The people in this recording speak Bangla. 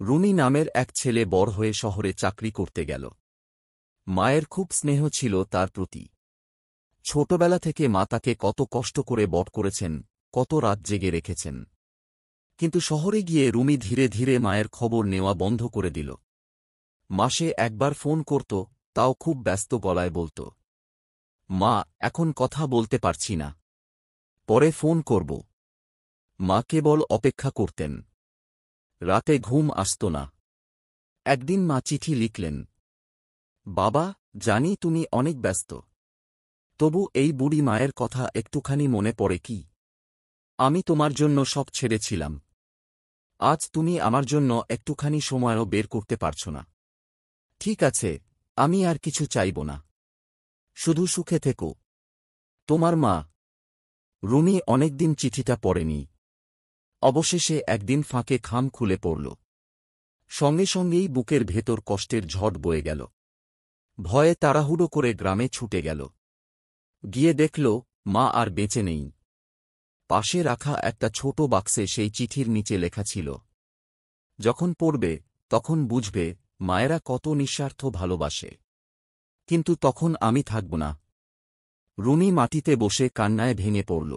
রুনি নামের এক ছেলে বড় হয়ে শহরে চাকরি করতে গেল। মায়ের খুব স্নেহ ছিল তার প্রতি। ছোটবেলা থেকে মা তাকে কত কষ্ট করে বড় করেছেন, কত রাত জেগে রেখেছেন। কিন্তু শহরে গিয়ে রুমি ধীরে ধীরে মায়ের খবর নেওয়া বন্ধ করে দিল। মাসে একবার ফোন করত, তাও খুব ব্যস্ত গলায় বলত, মা, এখন কথা বলতে পারছি না, পরে ফোন করব। মা কেবল অপেক্ষা করতেন। রাতে ঘুম আসত না। একদিন মা চিঠি লিখলেন, বাবা, জানি তুমি অনেক ব্যস্ত, তবু এই বুড়ি মায়ের কথা একটুখানি মনে পড়ে কি? আমি তোমার জন্য সব ছেড়েছিলাম, আজ তুমি আমার জন্য একটুখানি সময়ও বের করতে পারছ না। ঠিক আছে, আমি আর কিছু চাইব না, শুধু সুখে থেকো, তোমার মা। রুমি অনেকদিন চিঠিটা পড়েনি। অবশেষে একদিন ফাঁকে খাম খুলে পড়ল। সঙ্গে সঙ্গেই বুকের ভেতর কষ্টের ঝড় বয়ে গেল। ভয়ে তাড়াহুড়ো করে গ্রামে ছুটে গেল। গিয়ে দেখল, মা আর বেঁচে নেই। পাশে রাখা একটা ছোট বাক্সে সেই চিঠির নিচে লেখা ছিল, যখন পড়বে তখন বুঝবে মায়েরা কত নিঃস্বার্থ ভালোবাসে, কিন্তু তখন আমি থাকব না। রুমি মাটিতে বসে কান্নায় ভেঙে পড়ল।